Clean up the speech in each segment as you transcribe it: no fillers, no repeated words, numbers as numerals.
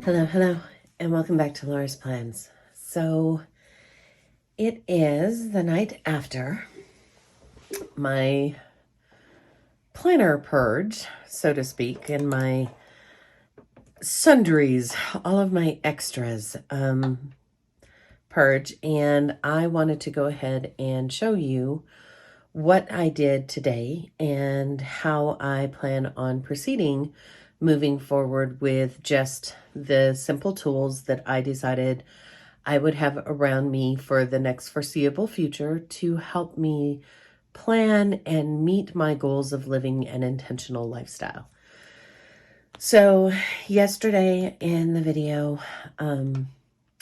Hello, and welcome back to Laura's Plans. So it is the night after my planner purge, so to speak, and my sundries, all of my extras purge, and I wanted to go ahead and show you what I did today and how I plan on proceeding moving forward with just the simple tools that I decided I would have around me for the next foreseeable future to help me plan and meet my goals of living an intentional lifestyle. So yesterday in the video, I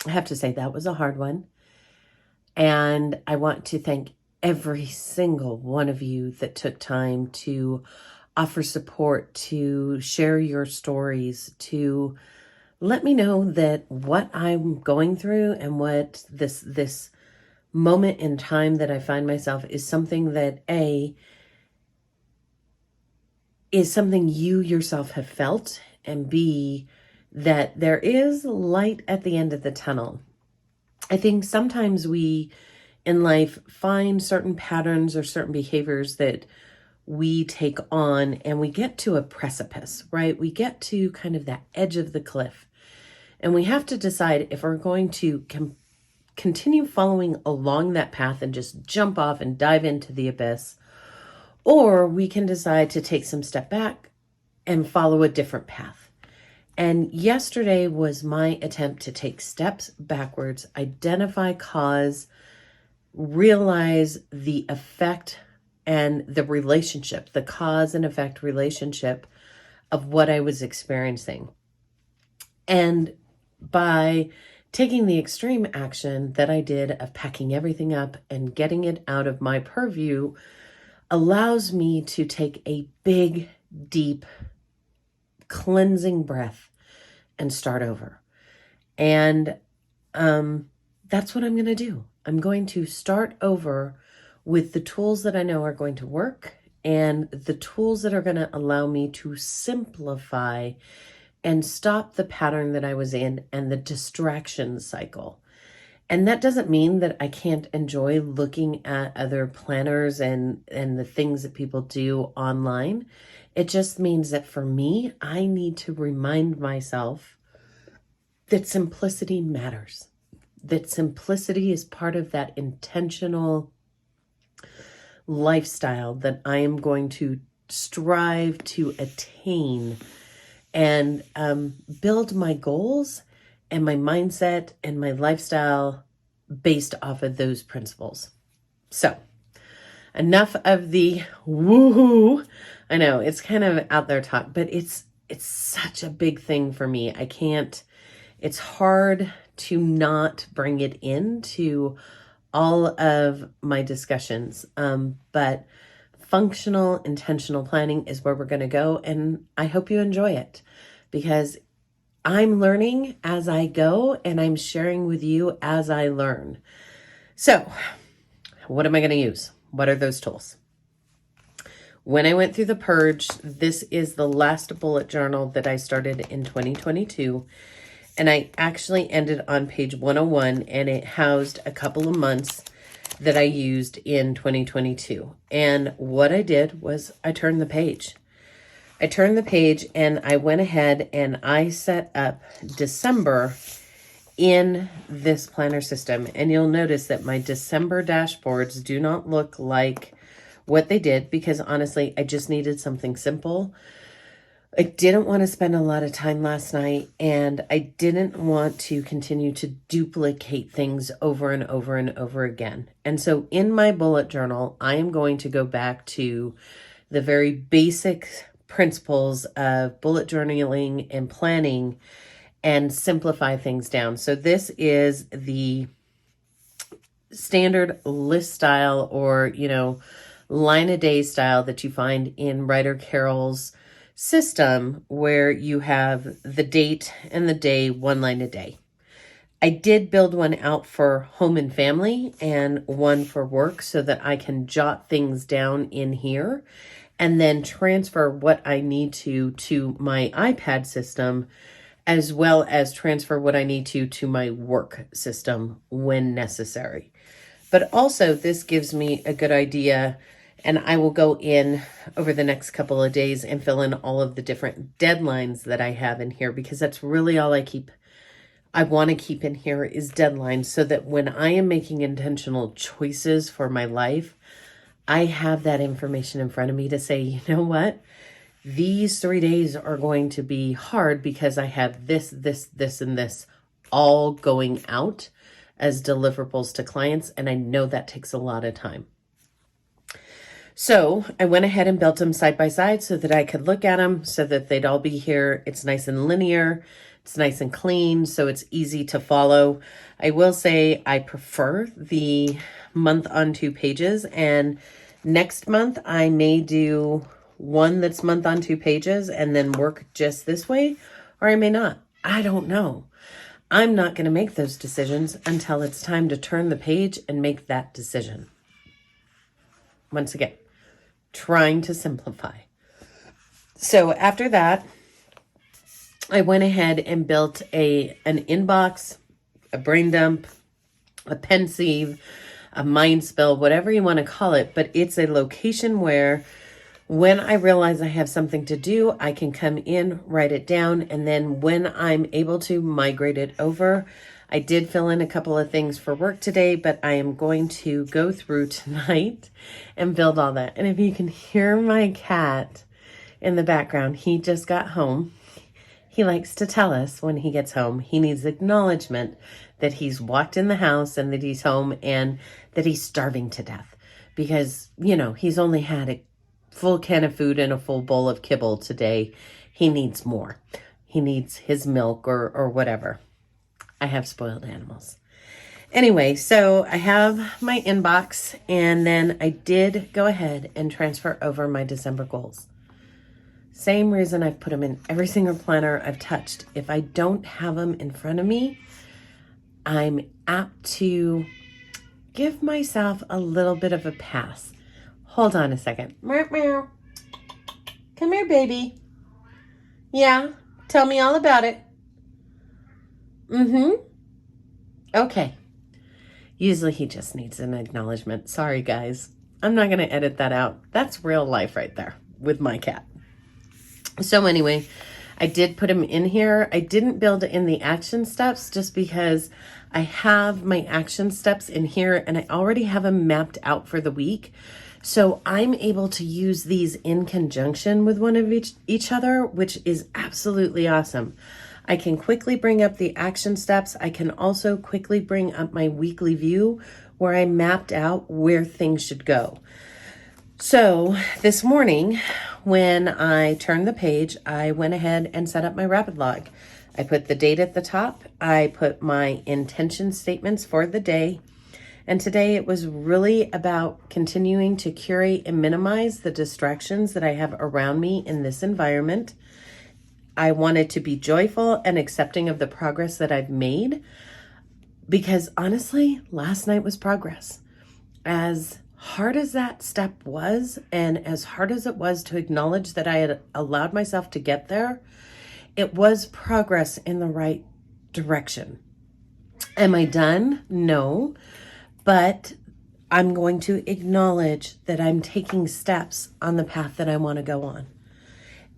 have to say that was a hard one. And I want to thank every single one of you that took time to offer support, to share your stories, to let me know that what I'm going through and what this moment in time that I find myself is something that is something you yourself have felt, and B, that there is light at the end of the tunnel. I think sometimes we in life find certain patterns or certain behaviors that we take on and we get to a precipice, right? We get to kind of that edge of the cliff. And we have to decide if we're going to continue following along that path and just jump off and dive into the abyss, or we can decide to take some step back and follow a different path. And yesterday was my attempt to take steps backwards, identify cause, realize the effect and the relationship, the cause and effect relationship of what I was experiencing. And by taking the extreme action that I did of packing everything up and getting it out of my purview allows me to take a big, deep, cleansing breath and start over. And that's what I'm going to do. I'm going to start over with the tools that I know are going to work and the tools that are going to allow me to simplify and stop the pattern that I was in and the distraction cycle. And that doesn't mean that I can't enjoy looking at other planners and the things that people do online. It just means that for me, I need to remind myself that simplicity matters, that simplicity is part of that intentional lifestyle that I am going to strive to attain and build my goals and my mindset and my lifestyle based off of those principles. So enough of the woohoo. I know it's kind of out there talk, but it's such a big thing for me. It's hard to not bring it into all of my discussions. But functional, intentional planning is where we're going to go. And I hope you enjoy it because I'm learning as I go and I'm sharing with you as I learn. So what am I going to use? What are those tools? When I went through the purge, this is the last bullet journal that I started in 2022. And I actually ended on page 101, and it housed a couple of months that I used in 2022. And what I did was I turned the page. I turned the page and I went ahead and I set up December in this planner system. And you'll notice that my December dashboards do not look like what they did because honestly, I just needed something simple. I didn't want to spend a lot of time last night, and I didn't want to continue to duplicate things over and over and over again. And so in my bullet journal, I am going to go back to the very basic principles of bullet journaling and planning and simplify things down. So this is the standard list style or, line a day style that you find in Writer Carol's system where you have the date and the day, one line a day. I did build one out for home and family and one for work so that I can jot things down in here and then transfer what I need to my iPad system as well as transfer what I need to my work system when necessary. But also this gives me a good idea, and I will go in over the next couple of days and fill in all of the different deadlines that I have in here, because that's really all I want to keep in here is deadlines, so that when I am making intentional choices for my life, I have that information in front of me to say, you know what? These 3 days are going to be hard because I have this, and this all going out as deliverables to clients. And I know that takes a lot of time. So I went ahead and built them side by side so that I could look at them, so that they'd all be here. It's nice and linear. It's nice and clean, so it's easy to follow. I will say I prefer the month on 2 pages, and next month I may do one that's month on 2 pages and then work just this way, or I may not. I don't know. I'm not going to make those decisions until it's time to turn the page and make that decision. Once again, trying to simplify. So after that, I went ahead and built an inbox, a brain dump, a pensieve, a mind spill, whatever you want to call it. But it's a location where when I realize I have something to do, I can come in, write it down, and then when I'm able to migrate it over. I did fill in a couple of things for work today, but I am going to go through tonight and build all that. And if you can hear my cat in the background, he just got home. He likes to tell us when he gets home, he needs acknowledgement that he's walked in the house and that he's home and that he's starving to death. Because, you know, he's only had a full can of food and a full bowl of kibble today. He needs more. He needs his milk or whatever. I have spoiled animals. Anyway, so I have my inbox, and then I did go ahead and transfer over my December goals. Same reason I've put them in every single planner I've touched. If I don't have them in front of me, I'm apt to give myself a little bit of a pass. Hold on a second. Meow, meow. Come here, baby. Yeah, tell me all about it. Okay. Usually he just needs an acknowledgement. Sorry, guys. I'm not going to edit that out. That's real life right there with my cat. So anyway, I did put him in here. I didn't build in the action steps just because I have my action steps in here and I already have them mapped out for the week. So I'm able to use these in conjunction with one of each other, which is absolutely awesome. I can quickly bring up the action steps. I can also quickly bring up my weekly view where I mapped out where things should go. So this morning, when I turned the page, I went ahead and set up my rapid log. I put the date at the top. I put my intention statements for the day. And today it was really about continuing to curate and minimize the distractions that I have around me in this environment. I wanted to be joyful and accepting of the progress that I've made, because honestly, last night was progress. As hard as that step was, and as hard as it was to acknowledge that I had allowed myself to get there, it was progress in the right direction. Am I done? No, but I'm going to acknowledge that I'm taking steps on the path that I want to go on,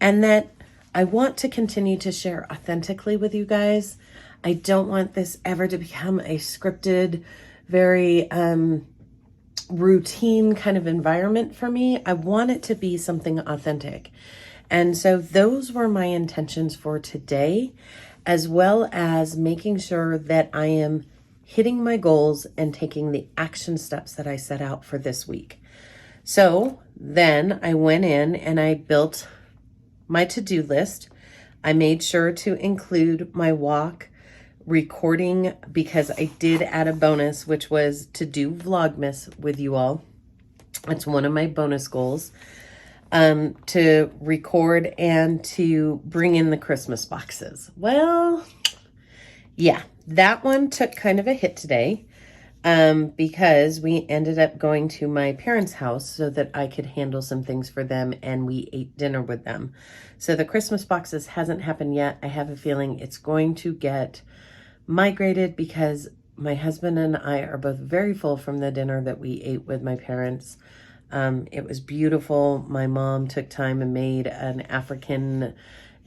and that I want to continue to share authentically with you guys. I don't want this ever to become a scripted, very routine kind of environment for me. I want it to be something authentic. And so those were my intentions for today, as well as making sure that I am hitting my goals and taking the action steps that I set out for this week. So then I went in and I built my to-do list. I made sure to include my walk recording because I did add a bonus, which was to do Vlogmas with you all. It's one of my bonus goals, to record and to bring in the Christmas boxes. Well, yeah, that one took kind of a hit today. because we ended up going to my parents' house so that I could handle some things for them, and we ate dinner with them. So the Christmas boxes hasn't happened yet. I have a feeling it's going to get migrated because my husband and I are both very full from the dinner that we ate with my parents. It was beautiful. My mom took time and made an African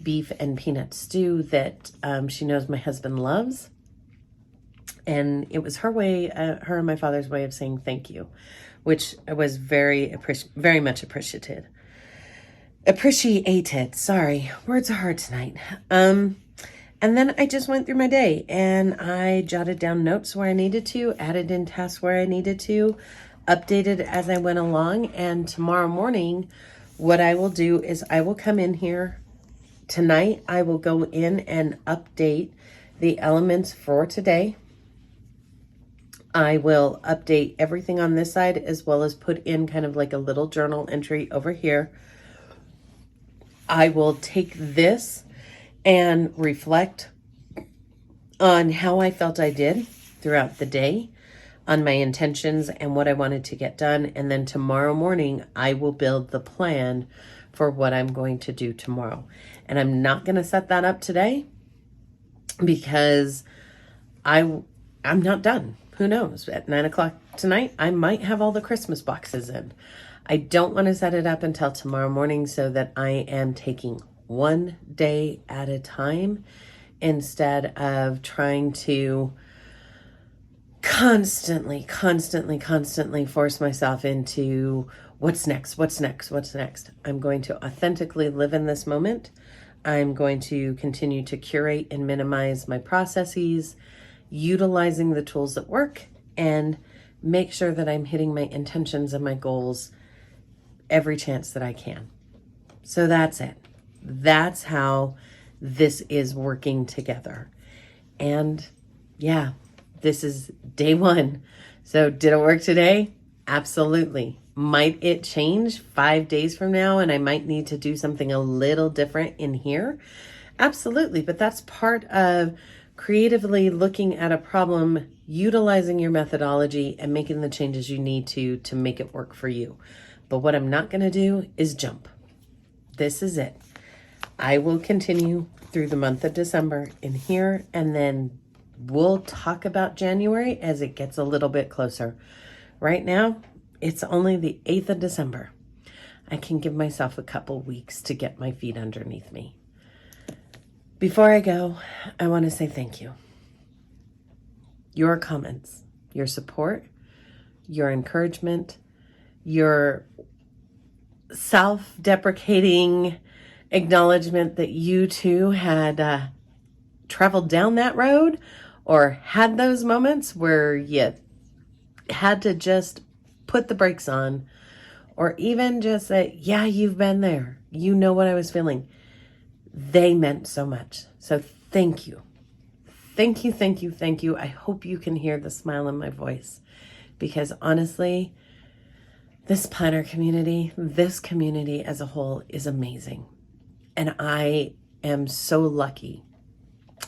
beef and peanut stew that she knows my husband loves. And it was her way, her and my father's way of saying thank you, which I was very much appreciated. Sorry, words are hard tonight. And then I just went through my day and I jotted down notes where I needed to, added in tasks where I needed to, updated as I went along. And tomorrow morning, what I will do is I will come in here tonight. I will go in and update the elements for today. I will update everything on this side as well as put in kind of like a little journal entry over here. I will take this and reflect on how I felt I did throughout the day, on my intentions and what I wanted to get done. And then tomorrow morning, I will build the plan for what I'm going to do tomorrow. And I'm not going to set that up today because I'm not done. Who knows? At 9 o'clock tonight, I might have all the Christmas boxes in. I don't want to set it up until tomorrow morning so that I am taking one day at a time instead of trying to constantly force myself into what's next. I'm going to authentically live in this moment. I'm going to continue to curate and minimize my processes, utilizing the tools that work, and make sure that I'm hitting my intentions and my goals every chance that I can. So that's it. That's how this is working together. And yeah, this is day one. So did it work today? Absolutely. Might it change 5 days from now and I might need to do something a little different in here? Absolutely. But that's part of creatively looking at a problem, utilizing your methodology and making the changes you need to make it work for you. But what I'm not going to do is jump. This is it. I will continue through the month of December in here, and then we'll talk about January as it gets a little bit closer. Right now, it's only the 8th of December. I can give myself a couple weeks to get my feet underneath me. Before I go, I want to say thank you. Your comments, your support, your encouragement, your self-deprecating acknowledgement that you too had traveled down that road or had those moments where you had to just put the brakes on, or even just say, yeah, you've been there. You know what I was feeling. They meant so much. So thank you. Thank you. I hope you can hear the smile in my voice, because honestly, this planner community, this community as a whole is amazing. And I am so lucky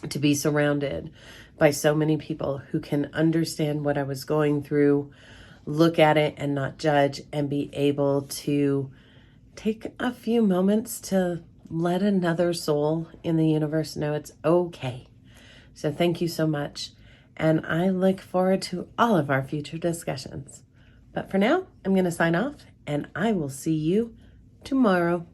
to be surrounded by so many people who can understand what I was going through, look at it and not judge, and be able to take a few moments to let another soul in the universe know it's okay. So thank you so much. And I look forward to all of our future discussions. But for now, I'm going to sign off, and I will see you tomorrow.